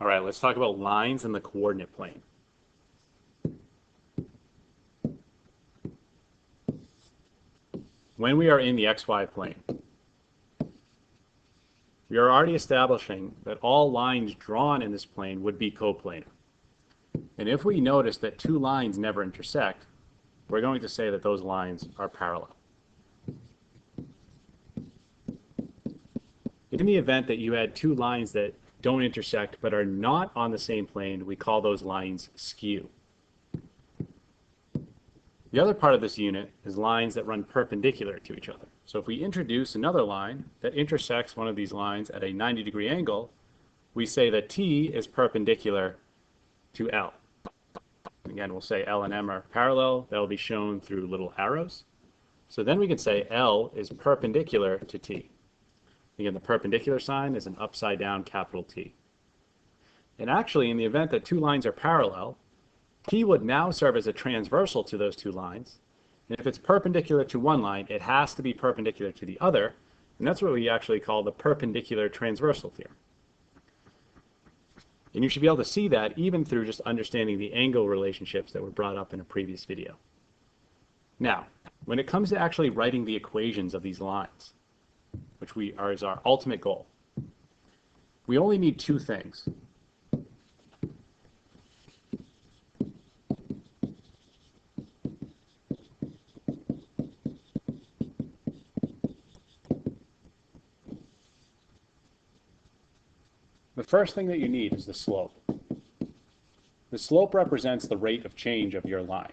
All right, let's talk about lines in the coordinate plane. When we are in the xy plane, we are already establishing that all lines drawn in this plane would be coplanar. And if we notice that two lines never intersect, we're going to say that those lines are parallel. In the event that you had two lines that don't intersect but are not on the same plane, we call those lines skew. The other part of this unit is lines that run perpendicular to each other. So if we introduce another line that intersects one of these lines at a 90-degree angle, we say that T is perpendicular to L. Again, we'll say L and M are parallel. That will be shown through little arrows. So then we can say L is perpendicular to T. Again, the perpendicular sign is an upside down capital T. And actually, in the event that two lines are parallel, T would now serve as a transversal to those two lines. And if it's perpendicular to one line, it has to be perpendicular to the other. And that's what we actually call the perpendicular transversal theorem. And you should be able to see that even through just understanding the angle relationships that were brought up in a previous video. Now, when it comes to actually writing the equations of these lines, which is our ultimate goal, we only need two things. The first thing that you need is the slope. The slope represents the rate of change of your line.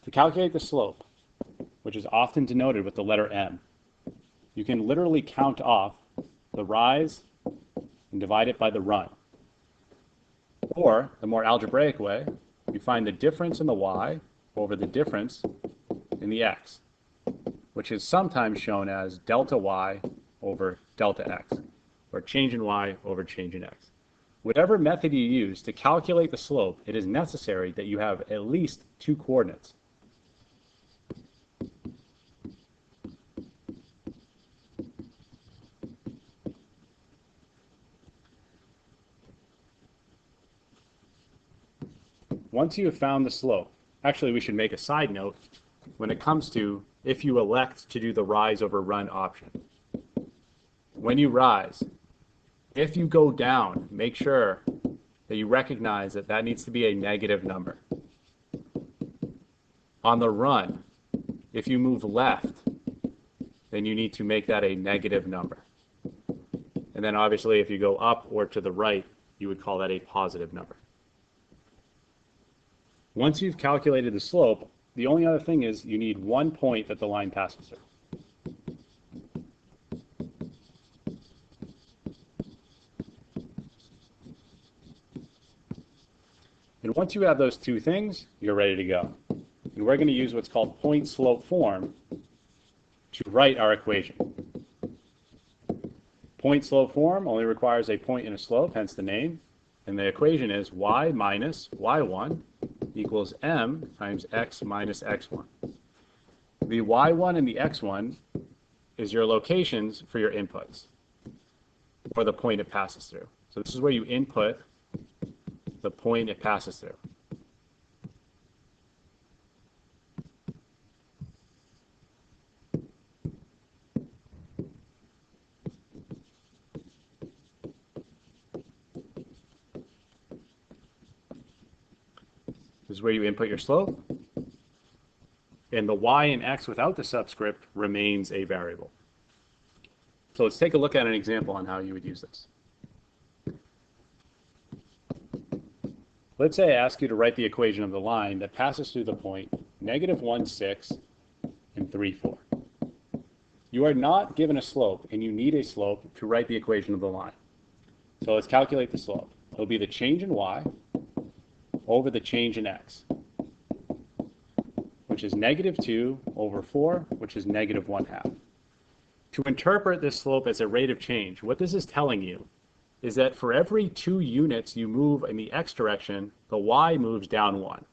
To calculate the slope, which is often denoted with the letter m, you can literally count off the rise and divide it by the run. Or, the more algebraic way, you find the difference in the y over the difference in the x, which is sometimes shown as delta y over delta x, or change in y over change in x. Whatever method you use to calculate the slope, it is necessary that you have at least two coordinates. Once you have found the slope, actually we should make a side note when it comes to if you elect to do the rise over run option. When you rise, if you go down, make sure that you recognize that that needs to be a negative number. On the run, if you move left, then you need to make that a negative number. And then obviously if you go up or to the right, you would call that a positive number. Once you've calculated the slope, the only other thing is you need one point that the line passes through. And once you have those two things, you're ready to go. And we're going to use what's called point-slope form to write our equation. Point-slope form only requires a point and a slope, hence the name. And the equation is y minus y1 equals m times x minus x1. The y1 and the x1 is your locations for your inputs, or the point it passes through. So this is where you input the point it passes through. This is where you input your slope, and the y and x without the subscript remains a variable. So let's take a look at an example on how you would use this. Let's say I ask you to write the equation of the line that passes through the point -1, 6, and 3, 4. You are not given a slope, and you need a slope to write the equation of the line. So let's calculate the slope. It'll be the change in y over the change in x, which is -2 over 4, which is -1/2. To interpret this slope as a rate of change, what this is telling you is that for every 2 units you move in the x direction, the y moves down 1.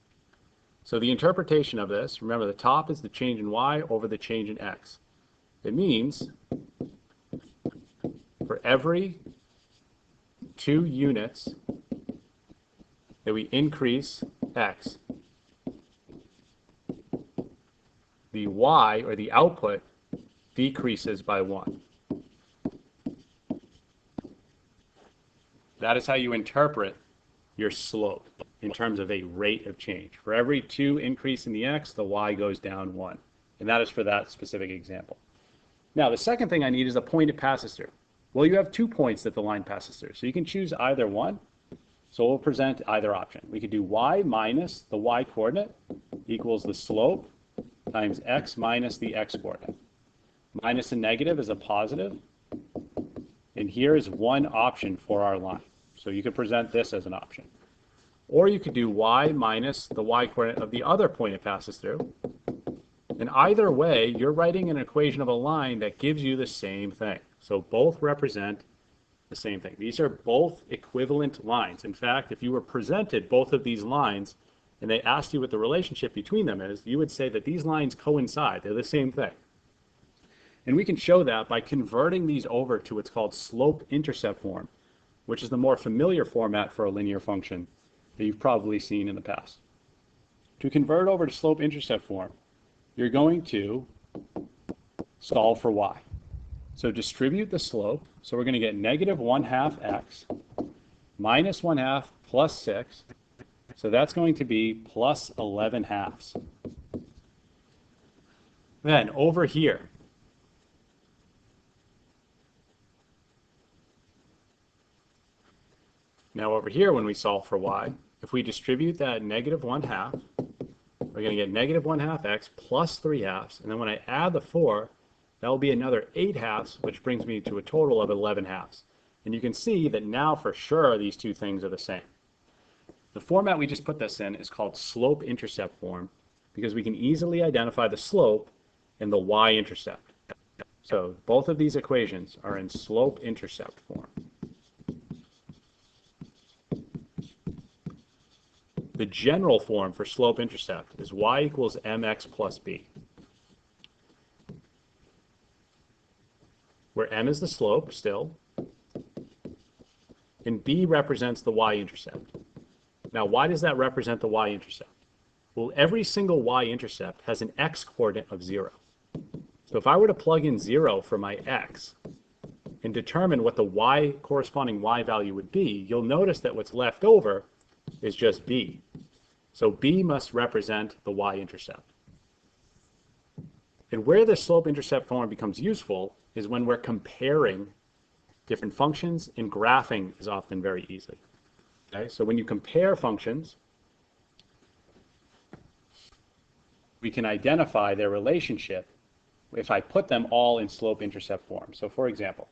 So the interpretation of this, remember the top is the change in y over the change in x. It means for every 2 units that we increase x, the y, or the output, decreases by 1. That is how you interpret your slope in terms of a rate of change. For every 2 increase in the x, the y goes down 1. And that is for that specific example. Now, the second thing I need is a point it passes through. Well, you have 2 points that the line passes through, so you can choose either one. So we'll present either option. We could do y minus the y coordinate equals the slope times x minus the x coordinate. Minus a negative is a positive, and here is one option for our line. So you could present this as an option. Or you could do y minus the y coordinate of the other point it passes through. And either way, you're writing an equation of a line that gives you the same thing. So both represent the same thing. These are both equivalent lines. In fact, if you were presented both of these lines and they asked you what the relationship between them is, you would say that these lines coincide. They're the same thing. And we can show that by converting these over to what's called slope-intercept form, which is the more familiar format for a linear function that you've probably seen in the past. To convert over to slope-intercept form, you're going to solve for y. So distribute the slope. So we're going to get negative 1/2 x minus 1/2 plus 6. So that's going to be plus 11/2. Then over here, now over here when we solve for y, if we distribute that negative 1/2, we're going to get negative 1/2 x plus 3/2, and then when I add the 4, that will be another 8/2, which brings me to a total of 11/2. And you can see that now for sure these two things are the same. The format we just put this in is called slope-intercept form because we can easily identify the slope and the y-intercept. So both of these equations are in slope-intercept form. The general form for slope-intercept is y equals mx plus b, where m is the slope still, and b represents the y-intercept. Now, why does that represent the y-intercept? Well, every single y-intercept has an x-coordinate of 0. So if I were to plug in 0 for my x and determine what the corresponding y value would be, you'll notice that what's left over is just b. So b must represent the y-intercept. And where the slope-intercept form becomes useful is when we're comparing different functions, and graphing is often very easy. Okay? So when you compare functions, we can identify their relationship if I put them all in slope-intercept form. So for example,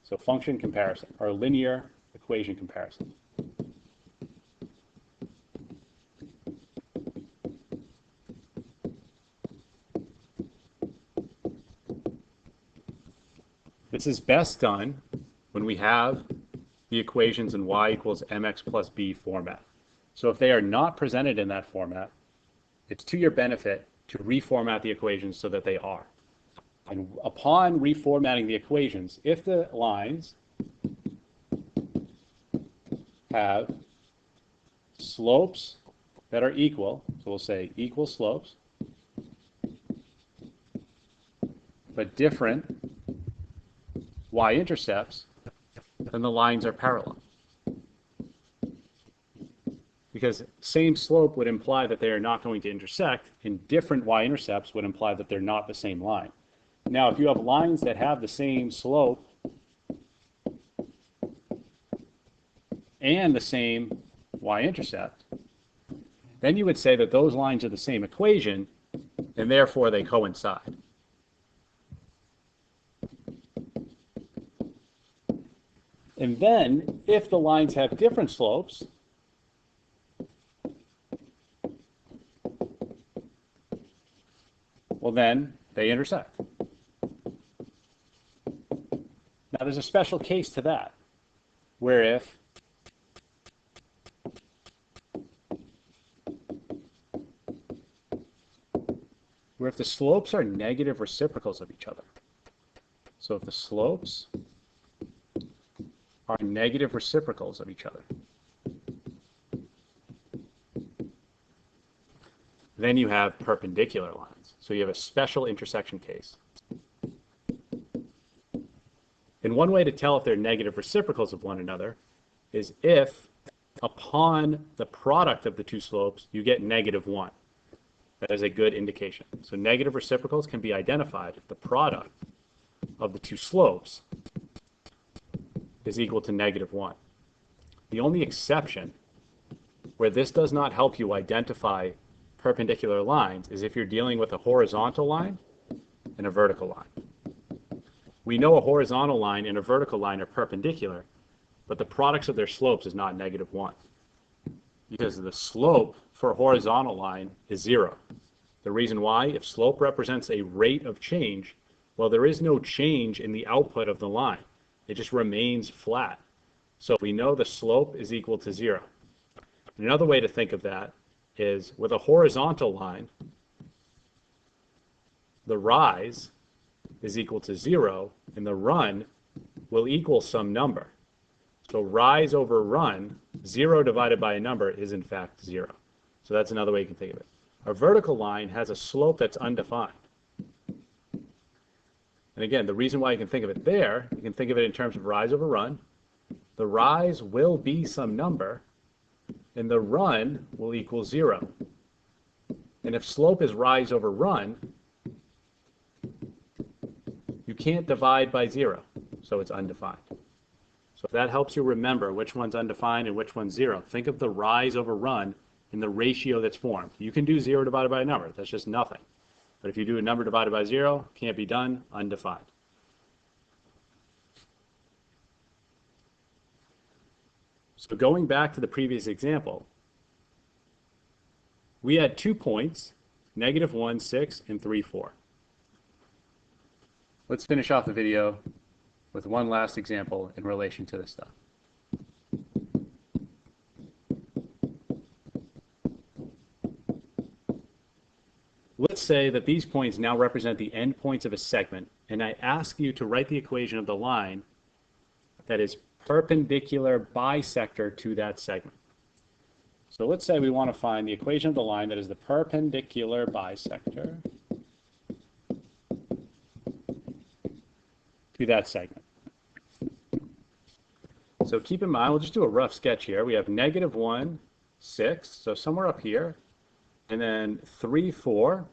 so function comparison, or linear equation comparison. This is best done when we have the equations in y equals mx plus b format. So if they are not presented in that format, it's to your benefit to reformat the equations so that they are. And upon reformatting the equations, if the lines have slopes that are equal, so we'll say equal slopes, but different y-intercepts, then the lines are parallel. Because same slope would imply that they are not going to intersect, and different y-intercepts would imply that they're not the same line. Now, if you have lines that have the same slope and the same y-intercept, then you would say that those lines are the same equation, and therefore they coincide. And then, if the lines have different slopes, well then, they intersect. Now there's a special case to that, where if the slopes are negative reciprocals of each other. So if the slopes are negative reciprocals of each other. Then you have perpendicular lines. So you have a special intersection case. And one way to tell if they're negative reciprocals of one another is if upon the product of the two slopes you get -1. That is a good indication. So negative reciprocals can be identified if the product of the two slopes is equal to -1. The only exception where this does not help you identify perpendicular lines is if you're dealing with a horizontal line and a vertical line. We know a horizontal line and a vertical line are perpendicular, but the products of their slopes is not -1. Because the slope for a horizontal line is 0. The reason why, if slope represents a rate of change, well, there is no change in the output of the line. It just remains flat. So we know the slope is equal to 0. Another way to think of that is with a horizontal line, the rise is equal to 0, and the run will equal some number. So rise over run, 0 divided by a number is in fact 0. So that's another way you can think of it. A vertical line has a slope that's undefined. And again, the reason why you can think of it there, you can think of it in terms of rise over run. The rise will be some number, and the run will equal 0. And if slope is rise over run, you can't divide by 0, so it's undefined. So if that helps you remember which one's undefined and which one's 0, think of the rise over run in the ratio that's formed. You can do 0 divided by a number, that's just nothing. But if you do a number divided by 0, can't be done, undefined. So going back to the previous example, we had 2 points, -1, 6, and 3, 4. Let's finish off the video with one last example in relation to this stuff. Let's say that these points now represent the endpoints of a segment, and I ask you to write the equation of the line that is perpendicular bisector to that segment. So let's say we want to find the equation of the line that is the perpendicular bisector to that segment. So keep in mind, we'll just do a rough sketch here. We have -1, 6, so somewhere up here, and then 3, 4,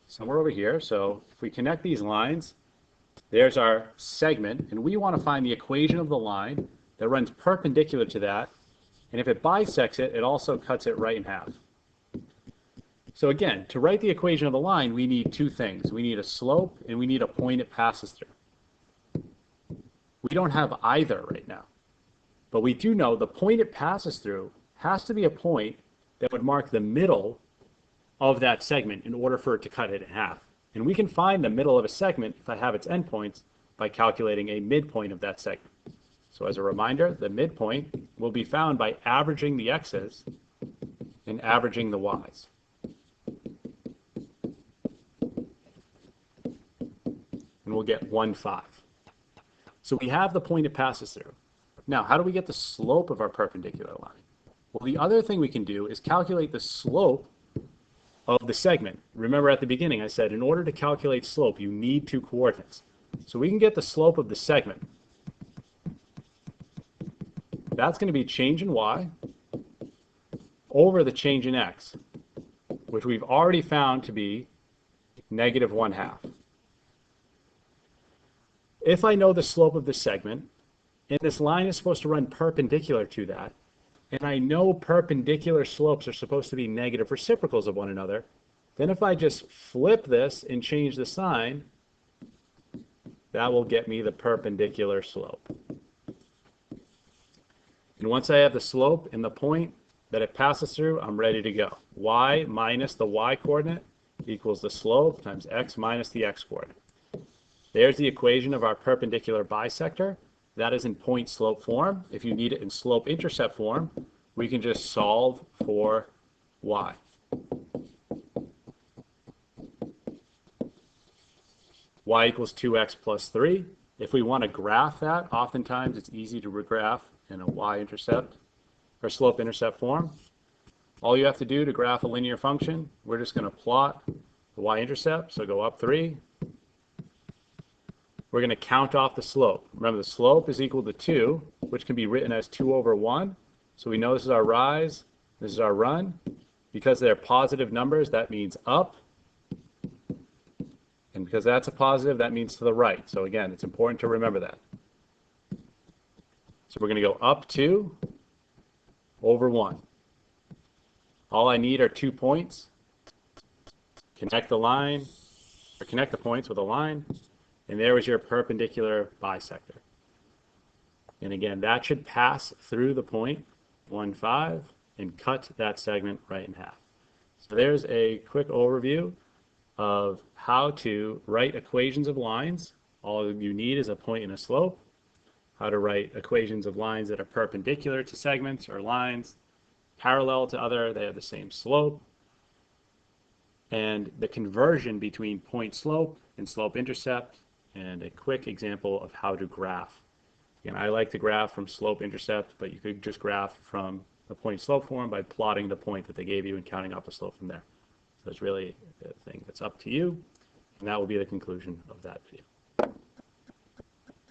somewhere over here. So if we connect these lines, there's our segment, and we want to find the equation of the line that runs perpendicular to that, and if it bisects it, it also cuts it right in half. So again, to write the equation of the line, we need 2 things. We need a slope, and we need a point it passes through. We don't have either right now, but we do know the point it passes through has to be a point that would mark the middle of that segment in order for it to cut it in half. And we can find the middle of a segment if I have its endpoints by calculating a midpoint of that segment. So as a reminder, the midpoint will be found by averaging the x's and averaging the y's. And we'll get 1, 5. So we have the point it passes through. Now, how do we get the slope of our perpendicular line? Well, the other thing we can do is calculate the slope of the segment. Remember at the beginning I said in order to calculate slope you need 2 coordinates. So we can get the slope of the segment. That's going to be change in y over the change in x, which we've already found to be -1/2. If I know the slope of the segment, and this line is supposed to run perpendicular to that, and I know perpendicular slopes are supposed to be negative reciprocals of one another, then if I just flip this and change the sign, that will get me the perpendicular slope. And once I have the slope and the point that it passes through, I'm ready to go. Y minus the y coordinate equals the slope times x minus the x coordinate. There's the equation of our perpendicular bisector. That is in point slope form. If you need it in slope intercept form, we can just solve for y. Y equals 2x plus 3. If we want to graph that, oftentimes it's easy to graph in a y-intercept or slope-intercept form. All you have to do to graph a linear function, we're just going to plot the y-intercept, so go up 3. We're going to count off the slope. Remember, the slope is equal to 2, which can be written as 2 over 1. So we know this is our rise, this is our run. Because they're positive numbers, that means up. And because that's a positive, that means to the right. So again, it's important to remember that. So we're going to go up 2 over 1. All I need are 2 points. Connect the line, or connect the points with a line, and there is your perpendicular bisector. And again, that should pass through the point 1, 5 and cut that segment right in half. So there's a quick overview of how to write equations of lines. All you need is a point and a slope. How to write equations of lines that are perpendicular to segments or lines, parallel to other, they have the same slope. And the conversion between point slope and slope intercept, and a quick example of how to graph. Again, I like to graph from slope intercept, but you could just graph from the point slope form by plotting the point that they gave you and counting off the slope from there. So it's really a thing that's up to you, and that will be the conclusion of that video.